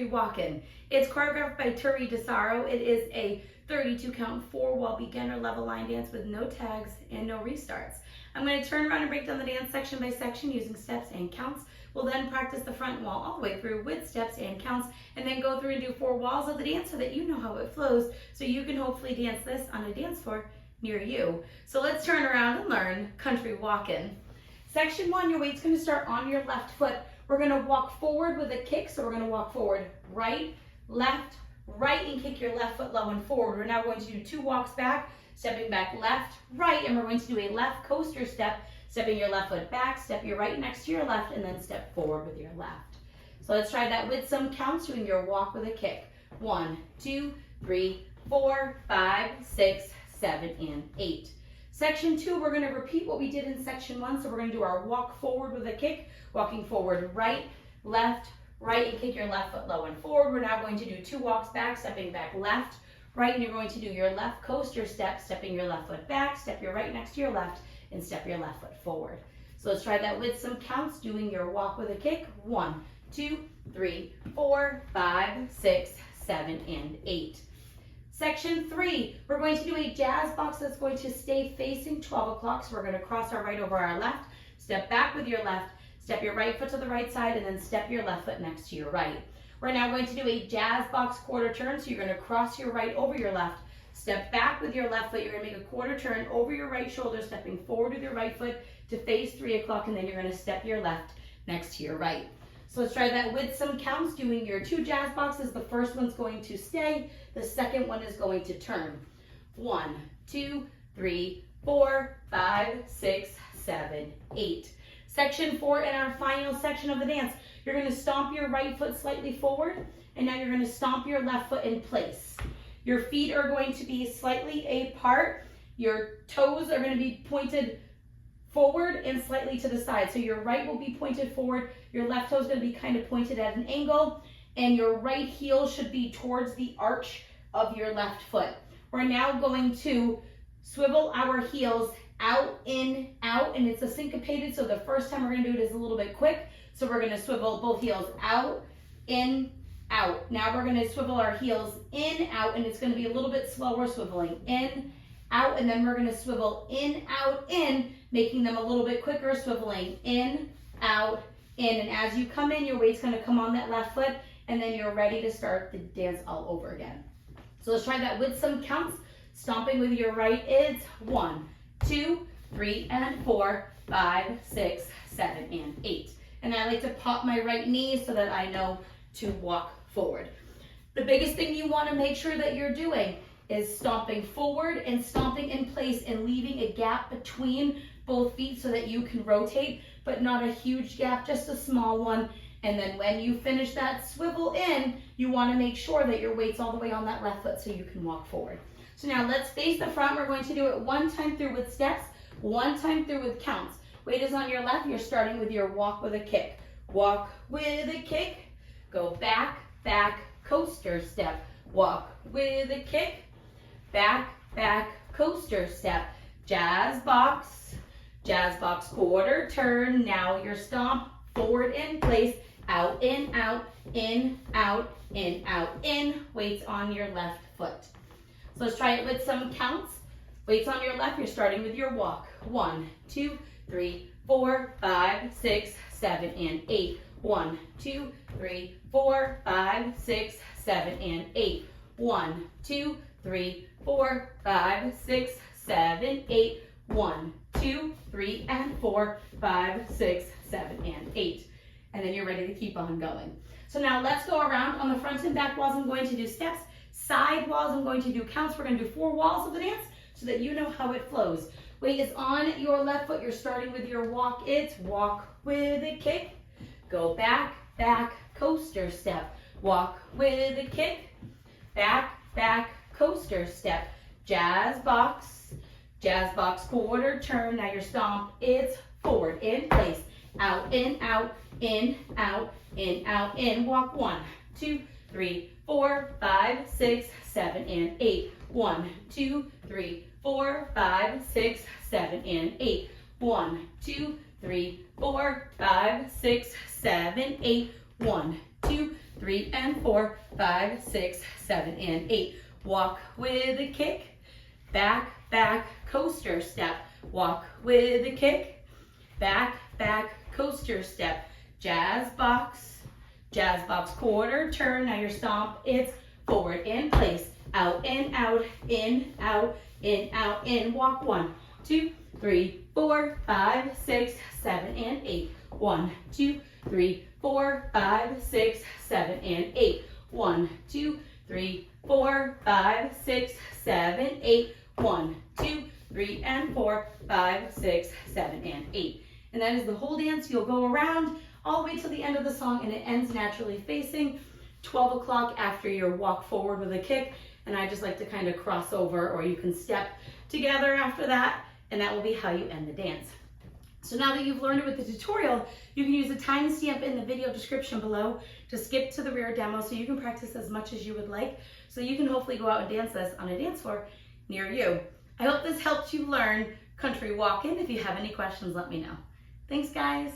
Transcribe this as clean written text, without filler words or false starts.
Walkin. It's choreographed by Teree Desarro. It is a 32 count 4-wall beginner level line dance with no tags and no restarts. I'm going to turn around and break down the dance section by section using steps and counts. We'll then practice the front wall all the way through with steps and counts, and then go through and do 4 walls of the dance so that you know how it flows, so you can hopefully dance this on a dance floor near you. So let's turn around and learn Country Walkin'. Section 1, your weight's going to start on your left foot. We're going to walk forward with a kick, so we're going to walk forward, right, left, right, and kick your left foot low and forward. We're now going to do 2 walks back, stepping back left, right, and we're going to do a left coaster step, stepping your left foot back, step your right next to your left, and then step forward with your left. So let's try that with some counts, doing your walk with a kick. 1, 2, 3, 4, 5, 6, 7, and 8. Section 2, we're going to repeat what we did in section 1. So we're going to do our walk forward with a kick, walking forward right, left, right, and kick your left foot low and forward. We're now going to do 2 walks back, stepping back left, right, and you're going to do your left coaster step, stepping your left foot back, step your right next to your left, and step your left foot forward. So let's try that with some counts, doing your walk with a kick. 1, 2, 3, 4, 5, 6, 7, and 8. Section 3, we're going to do a jazz box that's going to stay facing 12 o'clock. So we're going to cross our right over our left, step back with your left, step your right foot to the right side, and then step your left foot next to your right. We're now going to do a jazz box quarter turn. So you're going to cross your right over your left, step back with your left foot. You're going to make a quarter turn over your right shoulder, stepping forward with your right foot to face 3 o'clock, and then you're going to step your left next to your right. So let's try that with some counts, doing your 2 jazz boxes. The first one's going to stay. The second one is going to turn. 1, 2, 3, 4, 5, 6, 7, 8. Section 4, in our final section of the dance, you're going to stomp your right foot slightly forward, and now you're going to stomp your left foot in place. Your feet are going to be slightly apart. Your toes are going to be pointed forward and slightly to the side. So your right will be pointed forward, your left toe is going to be kind of pointed at an angle, and your right heel should be towards the arch of your left foot. We're now going to swivel our heels out, in, out, and it's a syncopated, so the first time we're going to do it is a little bit quick. So we're going to swivel both heels out, in, out. Now we're going to swivel our heels in, out, and it's going to be a little bit slower, swiveling in, out, and then we're going to swivel in, out, in, making them a little bit quicker, swiveling in, out, in. And as you come in, your weight's going to come on that left foot, and then you're ready to start the dance all over again. So let's try that with some counts. Stomping with your right, it's 1, 2, 3, and 4, 5, 6, 7, and 8. And I like to pop my right knee so that I know to walk forward. The biggest thing you want to make sure that you're doing is stomping forward and stomping in place and leaving a gap between both feet so that you can rotate, but not a huge gap, just a small one. And then when you finish that swivel in, you want to make sure that your weight's all the way on that left foot so you can walk forward. So now let's face the front. We're going to do it 1 time through with steps, 1 time through with counts. Weight is on your left. You're starting with your walk with a kick. Walk with a kick. Go back, back, coaster step. Walk with a kick. Back, back, coaster step. Jazz box quarter turn. Now your stomp, forward in place, out, in, out, in, out, in, out, in. Weights on your left foot. So let's try it with some counts. Weights on your left, you're starting with your walk. 1, 2, 3, 4, 5, 6, 7, and 8. 1, 2, 3, 4, 5, 6, 7, and 8. 1, 2, 3, 4, 5, 6, 7, 8. 1, 2, 3, and 4, 5, 6, 7, and 8. And then you're ready to keep on going. So now let's go around. On the front and back walls, I'm going to do steps. Side walls, I'm going to do counts. We're going to do 4 walls of the dance so that you know how it flows. Weight is on your left foot. You're starting with your walk. It's walk with a kick. Go back, back, coaster step. Walk with a kick. Back, back, coaster step. Jazz box quarter turn. Now your stomp, it's forward in place. Out, in, out, in, out, in, out, in. Walk 1, 2, 3, 4, 5, 6, 7, and 8. 1, 2, 3, 4, 5, 6, 7, and 8. 1, 2, 3, 4, 5, 6, 7, 8. 1, 2, 3, and 4, 5, 6, 7, and 8. Walk with a kick, back, back, coaster step. Walk with a kick, back, back, coaster step. Jazz box, quarter turn. Now your stomp, it's forward in place, out and out, in, out, in, out, in. Walk 1, 2, 3, 4, 5, 6, 7, and 8. 1, 2, 3, 4, 5, 6, 7, and 8. 1, 2, 3, 4, 5, 6, 7, 8. 1, 2, 3, and 4, 5, 6, 7, and 8. And that is the whole dance. You'll go around all the way till the end of the song, and it ends naturally facing 12 o'clock after your walk forward with a kick. And I just like to kind of cross over, or you can step together after that, and that will be how you end the dance. So now that you've learned it with the tutorial, you can use a timestamp in the video description below to skip to the rear demo so you can practice as much as you would like, so you can hopefully go out and dance this on a dance floor near you. I hope this helped you learn country walking. If you have any questions, let me know. Thanks, guys.